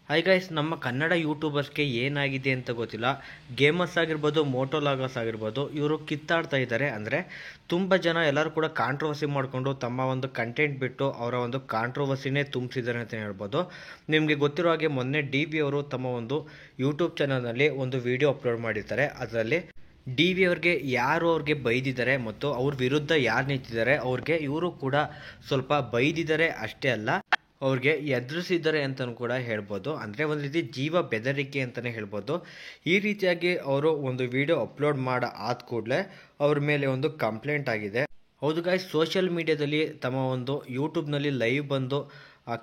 Hi guys, ನಮ್ಮ ಕನ್ನಡ ಯೂಟ್ಯೂಬರ್ಸ್ಗೆ ಏನಾಗಿದೆ ಅಂತ ಗೊತ್ತಿಲ್ಲ. ಗೇಮರ್ಸ್ ಆಗಿರ್ಬೋದು, ಮೋಟೋಲಾಗರ್ಸ್ ಆಗಿರ್ಬೋದು, ಇವರು ಕಿತ್ತಾಡ್ತಾ ಇದ್ದಾರೆ. ಅಂದರೆ ತುಂಬ ಜನ ಎಲ್ಲರೂ ಕೂಡ ಕಾಂಟ್ರವರ್ಸಿ ಮಾಡಿಕೊಂಡು ತಮ್ಮ ಒಂದು ಕಂಟೆಂಟ್ ಬಿಟ್ಟು ಅವರ ಒಂದು ಕಾಂಟ್ರವರ್ಸಿನೇ ತುಂಬಿಸಿದ್ದಾರೆ ಅಂತ ಹೇಳ್ಬೋದು. ನಿಮಗೆ ಗೊತ್ತಿರೋ ಹಾಗೆ ಮೊನ್ನೆ DB ಅವರು ತಮ್ಮ ಒಂದು ಯೂಟ್ಯೂಬ್ ಚಾನಲ್ನಲ್ಲಿ ಒಂದು ವಿಡಿಯೋ ಅಪ್ಲೋಡ್ ಮಾಡಿರ್ತಾರೆ. ಅದರಲ್ಲಿ DB ಅವ್ರಿಗೆ ಯಾರು ಅವ್ರಿಗೆ ಬೈದಿದ್ದಾರೆ ಮತ್ತು ಅವ್ರ ವಿರುದ್ಧ ಯಾರು ನಿಂತಿದ್ದಾರೆ ಅವ್ರಿಗೆ ಇವರು ಕೂಡ ಸ್ವಲ್ಪ ಬೈದಿದ್ದಾರೆ ಅಷ್ಟೇ ಅಲ್ಲ, ಅವ್ರಿಗೆ ಎದುರಿಸಿದ್ದಾರೆ ಅಂತಲೂ ಕೂಡ ಹೇಳ್ಬೋದು. ಅಂದರೆ ಒಂದು ರೀತಿ ಜೀವ ಬೆದರಿಕೆ ಅಂತಲೇ ಹೇಳ್ಬೋದು. ಈ ರೀತಿಯಾಗಿ ಅವರು ಒಂದು ವಿಡಿಯೋ ಅಪ್ಲೋಡ್ ಆದ ಕೂಡಲೇ ಅವ್ರ ಮೇಲೆ ಒಂದು ಕಂಪ್ಲೇಂಟ್ ಆಗಿದೆ. ಹೌದು ಗಾಯ್ಸ್, ಸೋಷಿಯಲ್ ಮೀಡಿಯಾದಲ್ಲಿ ತಮ್ಮ ಒಂದು ಯೂಟ್ಯೂಬ್ನಲ್ಲಿ ಲೈವ್ ಬಂದು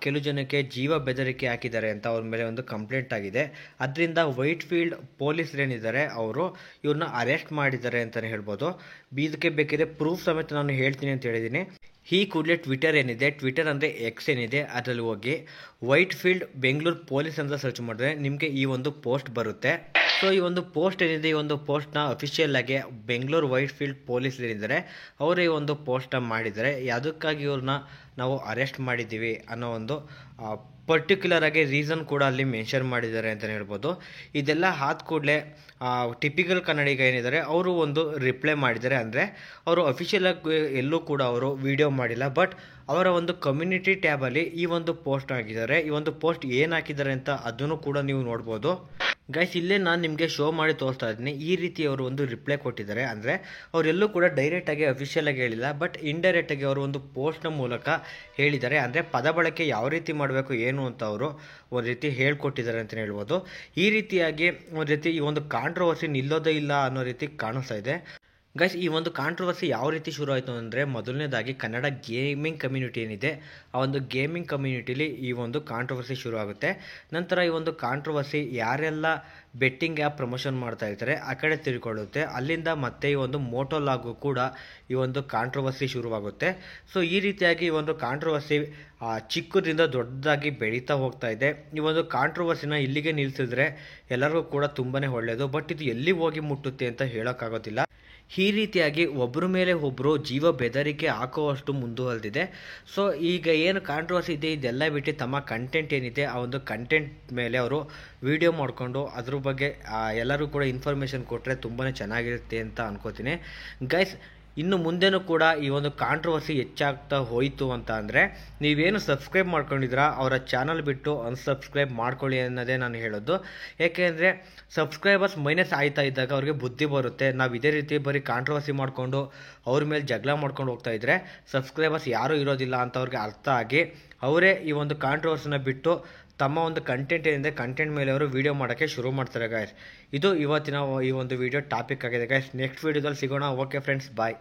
ಕೆಲವು ಜನಕ್ಕೆ ಜೀವ ಬೆದರಿಕೆ ಹಾಕಿದ್ದಾರೆ ಅಂತ ಅವ್ರ ಮೇಲೆ ಒಂದು ಕಂಪ್ಲೇಂಟ್ ಆಗಿದೆ. ಅದರಿಂದ ವೈಟ್ ಫೀಲ್ಡ್ ಪೊಲೀಸರೇನಿದ್ದಾರೆ ಅವರು ಇವ್ರನ್ನ ಅರೆಸ್ಟ್ ಮಾಡಿದ್ದಾರೆ ಅಂತಲೇ ಹೇಳ್ಬೋದು. ಇದಕ್ಕೆ ಬೇಕಿದ್ರೆ ಪ್ರೂಫ್ ಸಮೇತ ನಾನು ಹೇಳ್ತೀನಿ ಅಂತ ಹೇಳಿದ್ದೀನಿ. ಈ ಕೂಡಲೇ ಟ್ವಿಟರ್ ಏನಿದೆ, ಟ್ವಿಟರ್ ಅಂದರೆ ಎಕ್ಸ್ ಏನಿದೆ, ಅದರಲ್ಲಿ ಹೋಗಿ ವೈಟ್ ಫೀಲ್ಡ್ ಬೆಂಗಳೂರು ಪೊಲೀಸ್ ಅಂತ ಸರ್ಚ್ ಮಾಡಿದ್ರೆ ನಿಮಗೆ ಈ ಒಂದು ಪೋಸ್ಟ್ ಬರುತ್ತೆ. ಸೊ ಈ ಒಂದು ಪೋಸ್ಟ್ ಏನಿದೆ, ಈ ಒಂದು ಪೋಸ್ಟ್ನ ಅಫಿಷಿಯಲ್ ಆಗಿ ಬೆಂಗಳೂರು ವೈಟ್ ಫೀಲ್ಡ್ ಪೊಲೀಸ್ ಏನಿದ್ದಾರೆ ಅವರು ಈ ಒಂದು ಪೋಸ್ಟ್ನ ಮಾಡಿದ್ದಾರೆ. ಯಾವುದಕ್ಕಾಗಿ ಇವ್ರನ್ನ ನಾವು ಅರೆಸ್ಟ್ ಮಾಡಿದ್ದೀವಿ ಅನ್ನೋ ಒಂದು ಪರ್ಟಿಕ್ಯುಲರ್ ಆಗಿ ರೀಸನ್ ಕೂಡ ಅಲ್ಲಿ ಮೆನ್ಷನ್ ಮಾಡಿದ್ದಾರೆ ಅಂತಲೇ ಹೇಳ್ಬೋದು. ಇದೆಲ್ಲ ಆದ ಕೂಡಲೇ ಟಿಪಿಕಲ್ ಕನ್ನಡಿಗ ಏನಿದ್ದಾರೆ ಅವರು ಒಂದು ರಿಪ್ಲೈ ಮಾಡಿದ್ದಾರೆ. ಅಂದರೆ ಅವರು ಅಫಿಷಿಯಲ್ ಆಗಿ ಎಲ್ಲೂ ಕೂಡ ಅವರು ವಿಡಿಯೋ ಮಾಡಿಲ್ಲ, ಬಟ್ ಅವರ ಒಂದು ಕಮ್ಯುನಿಟಿ ಟ್ಯಾಬಲ್ಲಿ ಈ ಒಂದು ಪೋಸ್ಟ್ ಹಾಕಿದ್ದಾರೆ. ಈ ಒಂದು ಪೋಸ್ಟ್ ಏನು ಹಾಕಿದ್ದಾರೆ ಅಂತ ಅದನ್ನು ಕೂಡ ನೀವು ನೋಡ್ಬೋದು. ಗೈಸ್, ಇಲ್ಲೇ ನಾನು ನಿಮಗೆ ಶೋ ಮಾಡಿ ತೋರಿಸ್ತಾ ಇದ್ದೀನಿ. ಈ ರೀತಿ ಅವರು ಒಂದು ರಿಪ್ಲೈ ಕೊಟ್ಟಿದ್ದಾರೆ. ಅಂದರೆ ಅವರೆಲ್ಲೂ ಕೂಡ ಡೈರೆಕ್ಟಾಗಿ ಅಫಿಷಿಯಲ್ ಆಗಿ ಹೇಳಿಲ್ಲ, ಬಟ್ ಇಂಡೈರೆಕ್ಟಾಗಿ ಅವರು ಒಂದು ಪೋಸ್ಟ್ನ ಮೂಲಕ ಹೇಳಿದ್ದಾರೆ. ಅಂದರೆ ಪದ ಬಳಕೆ ಯಾವ ರೀತಿ ಮಾಡಬೇಕು ಏನು ಅಂತ ಅವರು ಒಂದು ರೀತಿ ಹೇಳ್ಕೊಟ್ಟಿದ್ದಾರೆ ಅಂತಲೇ ಹೇಳ್ಬೋದು. ಈ ರೀತಿಯಾಗಿ ಒಂದು ರೀತಿ ಈ ಒಂದು ಕಾಂಟ್ರವರ್ಸಿ ನಿಲ್ಲೋದೇ ಇಲ್ಲ ಅನ್ನೋ ರೀತಿ ಕಾಣಿಸ್ತಾ ಇದೆ. ಗೈಸ್, ಈ ಒಂದು ಕಾಂಟ್ರವರ್ಸಿ ಯಾವ ರೀತಿ ಶುರು ಆಯಿತು ಅಂದರೆ, ಮೊದಲನೇದಾಗಿ ಕನ್ನಡ ಗೇಮಿಂಗ್ ಕಮ್ಯುನಿಟಿ ಏನಿದೆ ಆ ಒಂದು ಗೇಮಿಂಗ್ ಕಮ್ಯುನಿಟಿಲಿ ಈ ಒಂದು ಕಾಂಟ್ರವರ್ಸಿ ಶುರು ಆಗುತ್ತೆ. ನಂತರ ಈ ಒಂದು ಕಾಂಟ್ರವರ್ಸಿ ಯಾರೆಲ್ಲ ಬೆಟ್ಟಿಂಗ್ ಆ್ಯಪ್ ಪ್ರಮೋಷನ್ ಮಾಡ್ತಾ ಇರ್ತಾರೆ ಆ ಕಡೆ ತಿಳ್ಕೊಳ್ಳುತ್ತೆ. ಅಲ್ಲಿಂದ ಮತ್ತೆ ಈ ಒಂದು ಮೋಟೋಲಾಗು ಕೂಡ ಈ ಒಂದು ಕಾಂಟ್ರವರ್ಸಿ ಶುರುವಾಗುತ್ತೆ. ಸೊ ಈ ರೀತಿಯಾಗಿ ಈ ಒಂದು ಕಾಂಟ್ರವರ್ಸಿ ಚಿಕ್ಕದಿಂದ ದೊಡ್ಡದಾಗಿ ಬೆಳೀತಾ ಹೋಗ್ತಾ ಇದೆ. ಈ ಒಂದು ಕಾಂಟ್ರವರ್ಸಿನ ಇಲ್ಲಿಗೆ ನಿಲ್ಲಿಸಿದ್ರೆ ಎಲ್ಲರಿಗೂ ಕೂಡ ತುಂಬಾ ಒಳ್ಳೆಯದು. ಬಟ್ ಇದು ಎಲ್ಲಿ ಹೋಗಿ ಮುಟ್ಟುತ್ತೆ ಅಂತ ಹೇಳೋಕ್ಕಾಗೋದಿಲ್ಲ. ಈ ರೀತಿಯಾಗಿ ಒಬ್ಬರ ಮೇಲೆ ಒಬ್ಬರು ಜೀವ ಬೆದರಿಕೆ ಹಾಕುವಷ್ಟು ಮುಂದುವರೆದಿದೆ. ಸೊ ಈಗ ಏನು ಕಾಂಟ್ರವರ್ಸಿ ಇದೆ ಇದೆಲ್ಲ ಬಿಟ್ಟು ತಮ್ಮ ಕಂಟೆಂಟ್ ಏನಿದೆ ಆ ಒಂದು ಕಂಟೆಂಟ್ ಮೇಲೆ ಅವರು ವಿಡಿಯೋ ಮಾಡಿಕೊಂಡು ಅದ್ರ ಬಗ್ಗೆ ಎಲ್ಲರೂ ಕೂಡ ಇನ್ಫಾರ್ಮೇಷನ್ ಕೊಟ್ಟರೆ ತುಂಬಾ ಚೆನ್ನಾಗಿರುತ್ತೆ ಅಂತ ಅನ್ಕೋತೀನಿ. ಗೈಸ್, ಇನ್ನು ಮುಂದೆನೂ ಕೂಡ ಈ ಒಂದು ಕಾಂಟ್ರವರ್ಸಿ ಹೆಚ್ಚಾಗ್ತಾ ಹೋಯಿತು ಅಂತ ಅಂದರೆ ನೀವೇನು ಸಬ್ಸ್ಕ್ರೈಬ್ ಮಾಡ್ಕೊಂಡಿದ್ದೀರಾ ಅವರ ಚಾನಲ್ ಬಿಟ್ಟು ಅನ್ಸಬ್ಸ್ಕ್ರೈಬ್ ಮಾಡ್ಕೊಳ್ಳಿ ಅನ್ನೋದೇ ನಾನು ಹೇಳೋದು. ಏಕೆಂದರೆ ಸಬ್ಸ್ಕ್ರೈಬರ್ಸ್ ಮೈನಸ್ ಆಯ್ತಾ ಇದ್ದಾಗ ಅವ್ರಿಗೆ ಬುದ್ಧಿ ಬರುತ್ತೆ. ನಾವು ಇದೇ ರೀತಿ ಬರೀ ಕಾಂಟ್ರವರ್ಸಿ ಮಾಡಿಕೊಂಡು ಅವ್ರ ಮೇಲೆ ಜಗಳ ಮಾಡ್ಕೊಂಡು ಹೋಗ್ತಾ ಇದ್ದರೆ ಸಬ್ಸ್ಕ್ರೈಬರ್ಸ್ ಯಾರೂ ಇರೋದಿಲ್ಲ ಅಂತ ಅವ್ರಿಗೆ ಅರ್ಥ ಆಗಿ ಅವರೇ ಈ ಒಂದು ಕಾಂಟ್ರವರ್ಸಿನ ಬಿಟ್ಟು ತಮ್ಮ ಒಂದು ಕಂಟೆಂಟ್ ಏನಿದೆ ಕಂಟೆಂಟ್ ಮೇಲೆ ಅವರು ವಿಡಿಯೋ ಮಾಡೋಕ್ಕೆ ಶುರು ಮಾಡ್ತಾರೆ. ಗಾಯ್ಸ್, ಇದು ಇವತ್ತಿನ ಈ ಒಂದು ವಿಡಿಯೋ ಟಾಪಿಕ್ ಆಗಿದೆ. ಗಾಯ್ಸ್, ನೆಕ್ಸ್ಟ್ ವಿಡಿಯೋದಲ್ಲಿ ಸಿಗೋಣ. ಓಕೆ ಫ್ರೆಂಡ್ಸ್, ಬಾಯ್.